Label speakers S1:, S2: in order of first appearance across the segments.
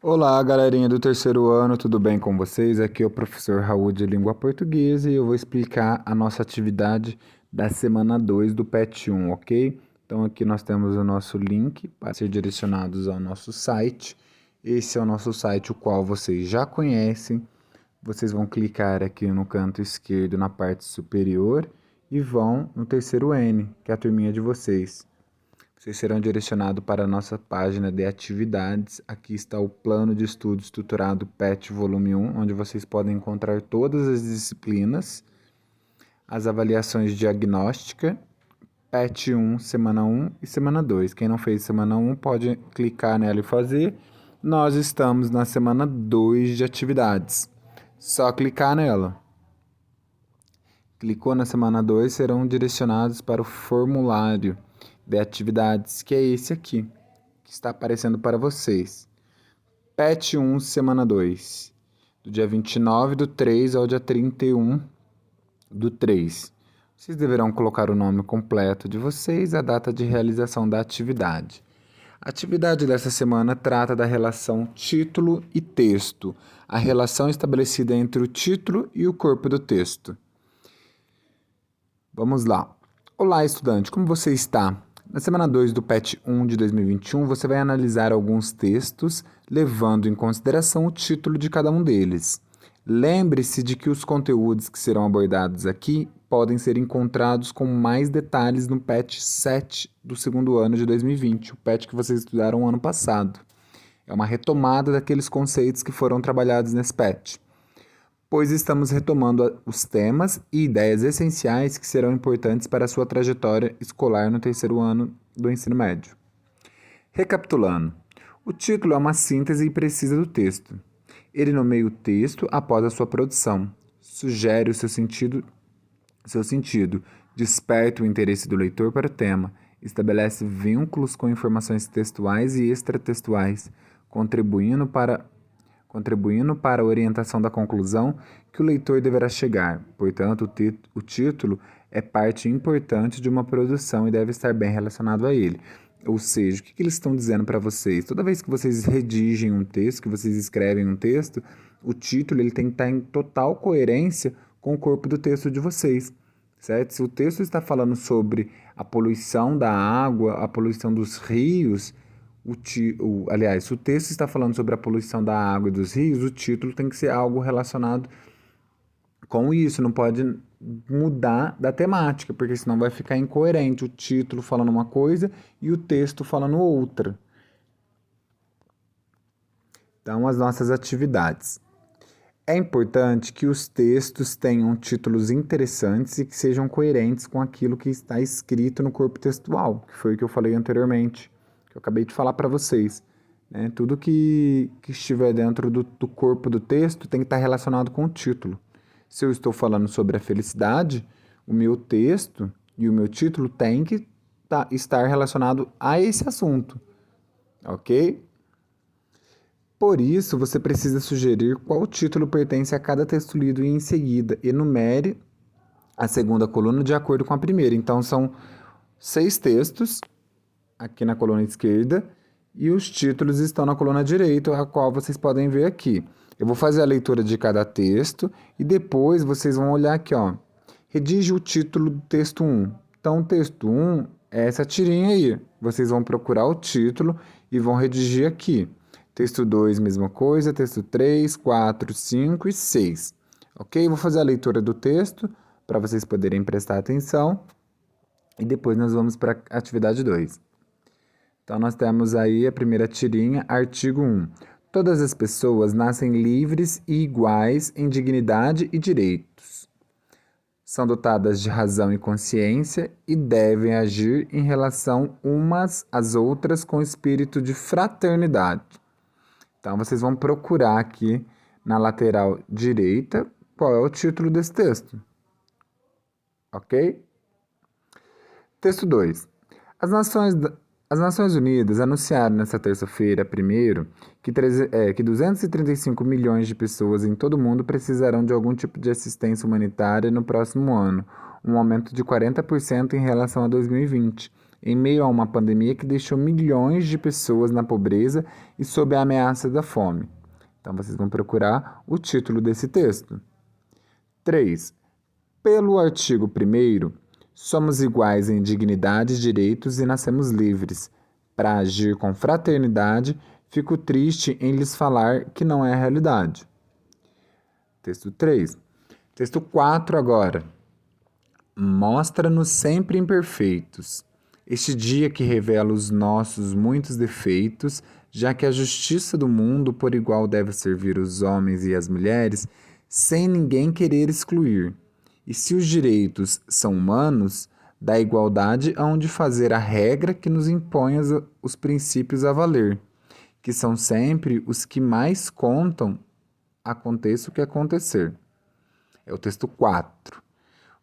S1: Olá, galerinha do terceiro ano, tudo bem com vocês? Aqui é o professor Raul de Língua Portuguesa e eu vou explicar a nossa atividade da semana 2 do PET 1, ok? Então aqui nós temos o nosso link para ser direcionados ao nosso site. Esse é o nosso site, o qual vocês já conhecem. Vocês vão clicar aqui no canto esquerdo na parte superior e vão no terceiro N, que é a turminha de vocês. Vocês serão direcionados para a nossa página de atividades. Aqui está o plano de estudo estruturado PET Volume 1, onde vocês podem encontrar todas as disciplinas, as avaliações diagnóstica, PET 1, semana 1 e semana 2. Quem não fez semana 1 pode clicar nela e fazer. Nós estamos na semana 2 de atividades. Só clicar nela. Clicou na semana 2, serão direcionados para o formulário de atividades, que é esse aqui, que está aparecendo para vocês. PET 1, semana 2, do dia 29 do 3 ao dia 31 do 3. Vocês deverão colocar o nome completo de vocês e a data de realização da atividade. A atividade dessa semana trata da relação título e texto, a relação estabelecida entre o título e o corpo do texto. Vamos lá. Olá, estudante, como você está? Na semana 2 do PET 1 de 2021, você vai analisar alguns textos, levando em consideração o título de cada um deles. Lembre-se de que os conteúdos que serão abordados aqui podem ser encontrados com mais detalhes no PET 7 do segundo ano de 2020, o PET que vocês estudaram ano passado. É uma retomada daqueles conceitos que foram trabalhados nesse PET, pois estamos retomando os temas e ideias essenciais que serão importantes para a sua trajetória escolar no terceiro ano do ensino médio. Recapitulando, o título é uma síntese precisa do texto. Ele nomeia o texto após a sua produção, sugere o seu sentido, desperta o interesse do leitor para o tema, estabelece vínculos com informações textuais e extratextuais, contribuindo para a orientação da conclusão que o leitor deverá chegar. Portanto, o título é parte importante de uma produção e deve estar bem relacionado a ele. Ou seja, o que eles estão dizendo para vocês? Toda vez que vocês redigem um texto, que vocês escrevem um texto, o título ele tem que estar em total coerência com o corpo do texto de vocês, certo? Se o texto está falando sobre a poluição da água, a poluição dos rios, se o texto está falando sobre a poluição da água e dos rios, o título tem que ser algo relacionado com isso, não pode mudar da temática, porque senão vai ficar incoerente o título falando uma coisa e o texto falando outra. Então, as nossas atividades. É importante que os textos tenham títulos interessantes e que sejam coerentes com aquilo que está escrito no corpo textual, que foi o que eu falei anteriormente, que eu acabei de falar para vocês. Né? Tudo que estiver dentro do corpo do texto tem que estar relacionado com o título. Se eu estou falando sobre a felicidade, o meu texto e o meu título tem que estar relacionado a esse assunto, ok? Por isso, você precisa sugerir qual título pertence a cada texto lido e em seguida enumere a segunda coluna de acordo com a primeira. Então, são 6 textos aqui na coluna esquerda e os títulos estão na coluna direita, a qual vocês podem ver aqui. Eu vou fazer a leitura de cada texto e depois vocês vão olhar aqui, ó. Redige o título do texto 1. Então, o texto 1 é essa tirinha aí. Vocês vão procurar o título e vão redigir aqui. Texto 2, mesma coisa. Texto 3, 4, 5 e 6. Ok? Vou fazer a leitura do texto para vocês poderem prestar atenção. E depois nós vamos para a atividade 2. Então, nós temos aí a primeira tirinha, artigo 1. Todas as pessoas nascem livres e iguais em dignidade e direitos. São dotadas de razão e consciência e devem agir em relação umas às outras com espírito de fraternidade. Então, vocês vão procurar aqui na lateral direita qual é o título desse texto. Ok? Texto 2. As Nações Unidas anunciaram nesta terça-feira, 1º, que 235 milhões de pessoas em todo o mundo precisarão de algum tipo de assistência humanitária no próximo ano, um aumento de 40% em relação a 2020. em meio a uma pandemia que deixou milhões de pessoas na pobreza e sob a ameaça da fome. Então, vocês vão procurar o título desse texto. 3. Pelo artigo 1º, somos iguais em dignidade e direitos e nascemos livres. Para agir com fraternidade, fico triste em lhes falar que não é a realidade. Texto 3. Texto 4 agora. Mostra-nos sempre imperfeitos. Este dia que revela os nossos muitos defeitos, já que a justiça do mundo por igual deve servir os homens e as mulheres, sem ninguém querer excluir. E se os direitos são humanos, da igualdade hão de fazer a regra que nos impõe os princípios a valer, que são sempre os que mais contam, aconteça o que acontecer. É o texto 4.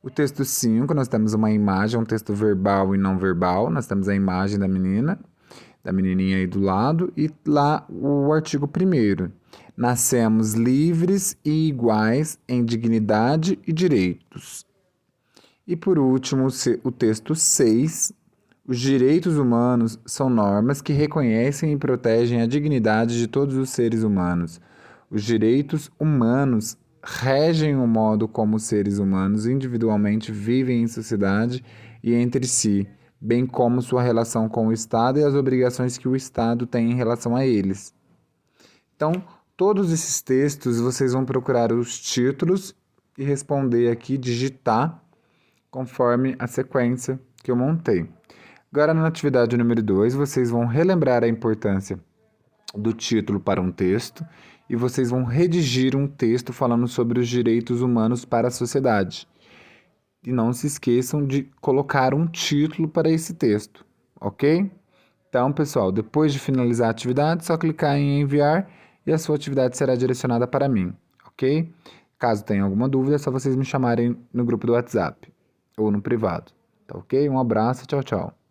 S1: O texto 5, nós temos uma imagem, um texto verbal e não verbal. Nós temos a imagem da menina, da menininha aí do lado, e lá o artigo 1º. Nascemos livres e iguais em dignidade e direitos. E por último, o texto 6. Os direitos humanos são normas que reconhecem e protegem a dignidade de todos os seres humanos. Os direitos humanos regem o modo como os seres humanos individualmente vivem em sociedade e entre si, bem como sua relação com o Estado e as obrigações que o Estado tem em relação a eles. Então, todos esses textos vocês vão procurar os títulos e responder aqui, digitar, conforme a sequência que eu montei. Agora, na atividade número 2, vocês vão relembrar a importância do título para um texto e vocês vão redigir um texto falando sobre os direitos humanos para a sociedade. E não se esqueçam de colocar um título para esse texto, ok? Então, pessoal, depois de finalizar a atividade, é só clicar em enviar e a sua atividade será direcionada para mim, ok? Caso tenha alguma dúvida, é só vocês me chamarem no grupo do WhatsApp ou no privado, tá ok? Um abraço, tchau, tchau.